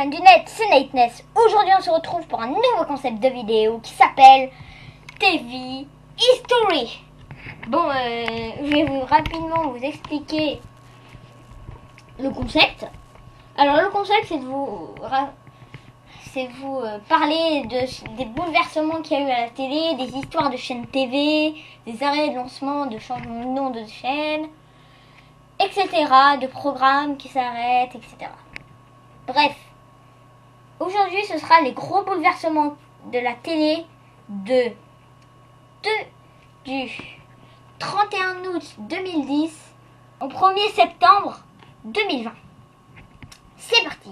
fans du net, c'est Nateness. Aujourd'hui on se retrouve pour un nouveau concept de vidéo qui s'appelle TV History. Bon, je vais rapidement vous expliquer le concept. Alors le concept c'est de vous parler des bouleversements qu'il y a eu à la télé, des histoires de chaînes TV, des arrêts de lancement, de changement de nom de chaîne, etc., de programmes qui s'arrêtent, etc. Bref, aujourd'hui ce sera les gros bouleversements de la télé du 31 août 2010 au 1er septembre 2020. C'est parti.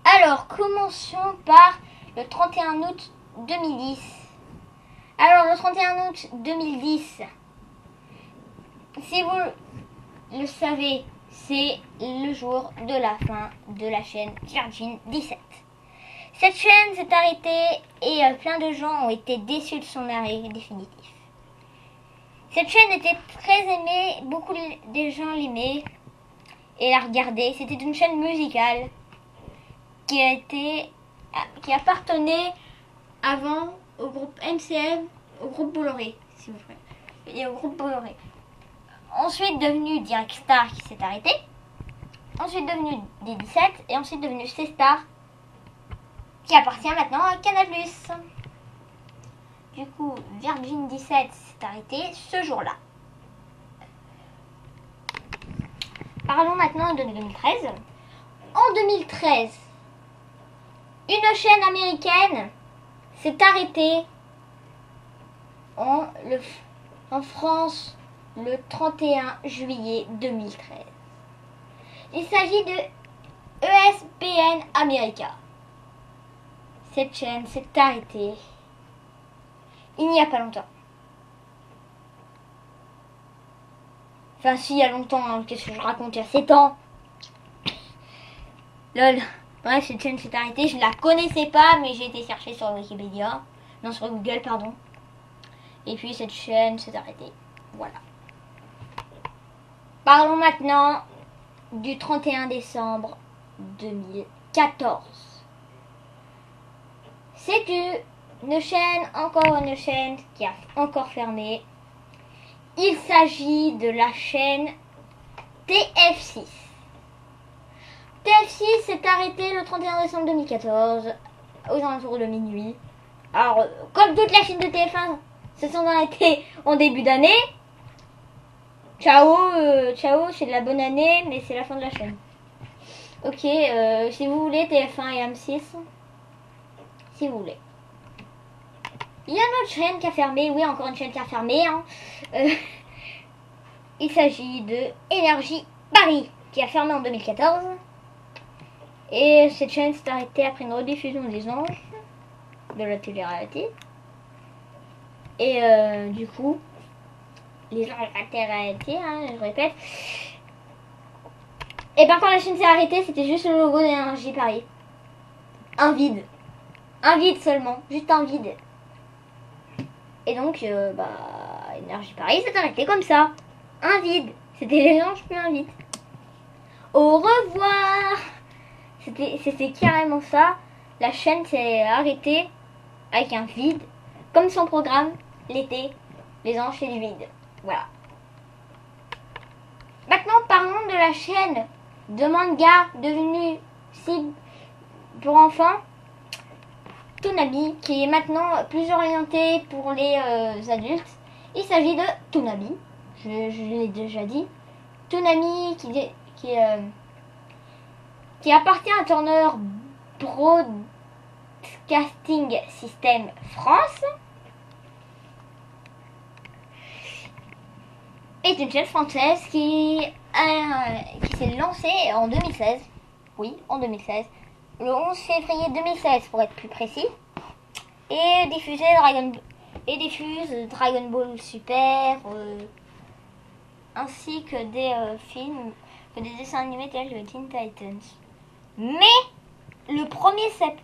Alors, commençons par le 31 août 2010. Alors, le 31 août 2010, si vous le savez, c'est le jour de la fin de la chaîne Virgin 17. Cette chaîne s'est arrêtée et plein de gens ont été déçus de son arrêt définitif. Cette chaîne était très aimée, beaucoup de gens l'aimaient et la regardaient. C'était une chaîne musicale qui appartenait avant au groupe MCM, au groupe Bolloré, si vous voulez, et au groupe Bolloré. Ensuite devenu Direct Star qui s'est arrêté, ensuite devenu D17 et ensuite devenu C-Star qui appartient maintenant à Canal+. Du coup, Virgin 17 s'est arrêté ce jour-là. Parlons maintenant de 2013. En 2013, une chaîne américaine s'est arrêtée en France le 31 juillet 2013. Il s'agit de ESPN America. Cette chaîne s'est arrêtée il n'y a pas longtemps. Enfin, si, il y a longtemps, hein, qu'est-ce que je raconte, il y a 7 ans. Lol. Bref, cette chaîne s'est arrêtée. Je ne la connaissais pas, mais j'ai été chercher sur Wikipédia. Non, sur Google, pardon. Et puis, cette chaîne s'est arrêtée. Voilà. Parlons maintenant du 31 décembre 2014. C'est une chaîne qui a encore fermé. Il s'agit de la chaîne TF6. TF6 s'est arrêté le 31 décembre 2014 aux alentours de minuit. Alors, comme toutes les chaînes de TF1 se sont arrêtées en début d'année, ciao, c'est de la bonne année, mais c'est la fin de la chaîne. Ok, si vous voulez, TF1 et M6, si vous voulez. Il y a une autre chaîne qui a fermé, oui, encore une chaîne qui a fermé. Hein. Il s'agit de Énergie Paris, qui a fermé en 2014. Et cette chaîne s'est arrêtée après une rediffusion des Anges, de la télé-réalité. Et du coup, les Anges de la télé-réalité, hein, je répète. Et par contre, la chaîne s'est arrêtée, c'était juste le logo d'Énergie Paris. Un vide. Un vide seulement, juste un vide. Et donc, Énergie Paris s'est arrêté comme ça. Un vide. C'était les Anges plus un vide. Au revoir. C'était carrément ça. La chaîne s'est arrêtée avec un vide. Comme son programme, l'été, les Anges et du vide. Voilà. Maintenant, parlons de la chaîne de manga devenue cible pour enfants. Toonami, qui est maintenant plus orienté pour les adultes. Il s'agit de Toonami, je l'ai déjà dit. Toonami qui appartient à Turner Broadcasting System France, est une chaîne française qui s'est lancée en 2016. Oui, en 2016. Le 11 février 2016 pour être plus précis, et diffuse Dragon Ball Super, ainsi que des films, que des dessins animés tels que Teen Titans. Mais le 1er septembre,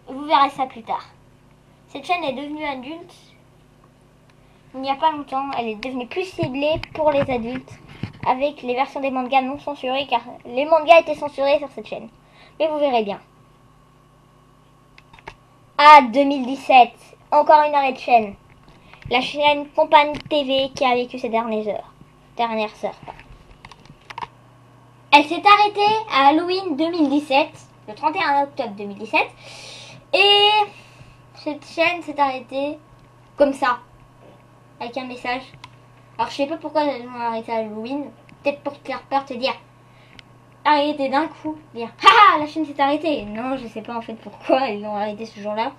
vous verrez ça plus tard. Cette chaîne est devenue adulte il n'y a pas longtemps. Elle est devenue plus ciblée pour les adultes avec les versions des mangas non censurées, car les mangas étaient censurés sur cette chaîne. Mais vous verrez bien. Ah, 2017, encore une arrêt de chaîne. La chaîne Compagnie TV qui a vécu ces dernières heures. Elle s'est arrêtée à Halloween 2017, le 31 octobre 2017. Et cette chaîne s'est arrêtée comme ça, avec un message. Alors je sais pas pourquoi ils ont arrêté à Halloween. Peut-être pour te faire peur, te dire arrêter d'un coup, dire haha la chaîne s'est arrêtée. Non, je sais pas en fait pourquoi ils ont arrêté ce jour-là.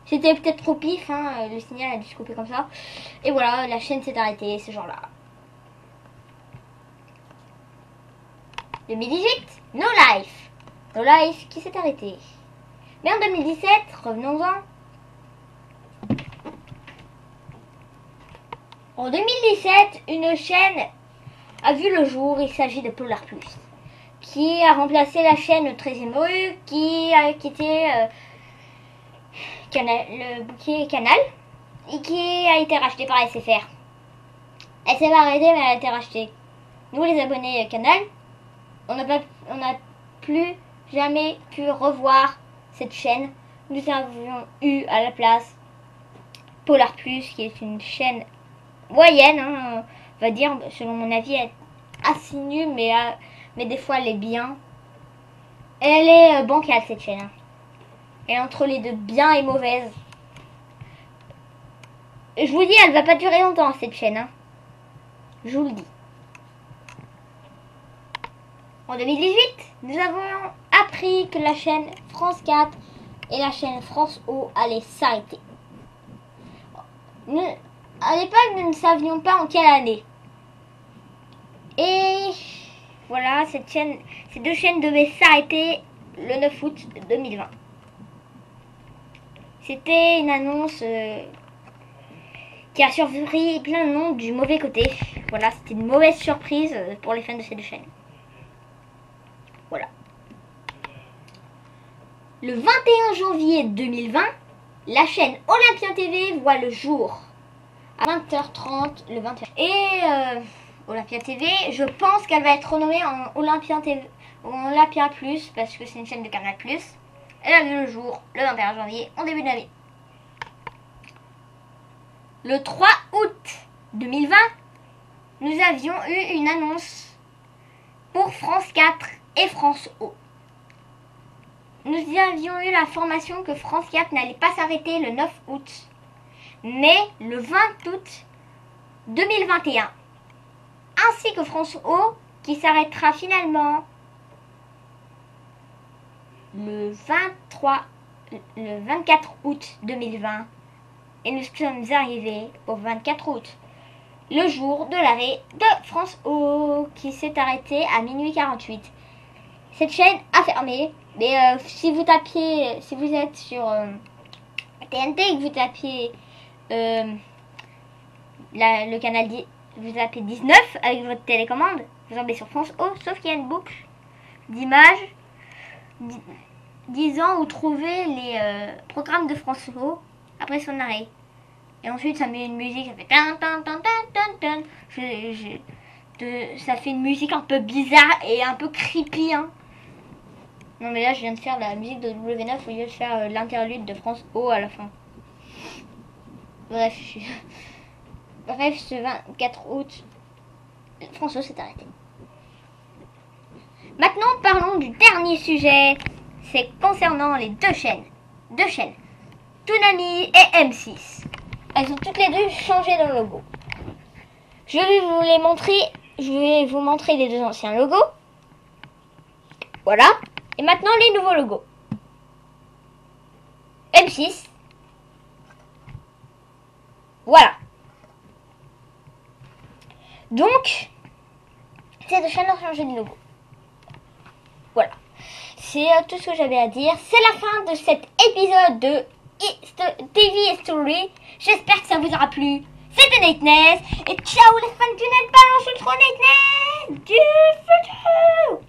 C'était peut-être trop pif, hein, le signal a dû se couper comme ça. Et voilà, la chaîne s'est arrêtée ce jour-là. 2018, No Life. No Life qui s'est arrêté. Mais en 2017, revenons-en. En 2017, une chaîne a vu le jour. Il s'agit de Polar Plus, qui a remplacé la chaîne 13e rue, qui a quitté le bouquet Canal, et qui a été racheté par SFR. Elle s'est pas arrêtée, mais elle a été rachetée. Nous, les abonnés Canal, on n'a plus jamais pu revoir cette chaîne. Nous avions eu à la place Polar Plus, qui est une chaîne moyenne, hein, on va dire, selon mon avis, elle est assez nulle, mais des fois elle est bien. Elle est bancale cette chaîne. Hein. Elle est entre les deux, bien et mauvaise. Je vous dis, elle va pas durer longtemps cette chaîne. Hein. Je vous le dis. En 2018, nous avons appris que la chaîne France 4 et la chaîne France O allaient s'arrêter. À l'époque, nous ne savions pas en quelle année. Et voilà, ces deux chaînes devaient s'arrêter le 9 août 2020. C'était une annonce qui a surpris plein de monde du mauvais côté. Voilà, c'était une mauvaise surprise pour les fans de ces deux chaînes. Voilà. Le 21 janvier 2020, la chaîne Olympia TV voit le jour. À 20h30 le 21. Et Olympia TV, je pense qu'elle va être renommée en Olympia TV, en Olympia Plus, parce que c'est une chaîne de Canal Plus. Elle a vu le jour le 21 janvier, en début d'année. Le 3 août 2020, nous avions eu une annonce pour France 4 et France O. Nous avions eu l'information que France 4 n'allait pas s'arrêter le 9 août, mais le 20 août 2021, ainsi que France O, qui s'arrêtera finalement le 24 août 2020, et nous sommes arrivés au 24 août, le jour de l'arrêt de France O, qui s'est arrêté à minuit 48. Cette chaîne a fermé, mais si vous êtes sur TNT et que vous tapiez le canal, vous tapez 19 avec votre télécommande, vous tombez sur France O, sauf qu'il y a une boucle d'images disant où trouver les programmes de France O après son arrêt. Et ensuite ça met une musique, ça fait tan tan tan tan tan tan. Ça fait une musique un peu bizarre et un peu creepy, hein. Non mais là je viens de faire la musique de W9 au lieu de faire l'interlude de France O à la fin. Bref, ce 24 août, France O s'est arrêté. Maintenant parlons du dernier sujet. C'est concernant les deux chaînes. Toonami et M6. Elles ont toutes les deux changé de logo. Je vais vous montrer les deux anciens logos. Voilà. Et maintenant les nouveaux logos. M6. Voilà. Donc, ces deux chaînes ont changé de logo. Voilà. C'est tout ce que j'avais à dire. C'est la fin de cet épisode de TV History. J'espère que ça vous aura plu. C'était Nateness. Et ciao les fans du net, balance le trop Nateness du futur.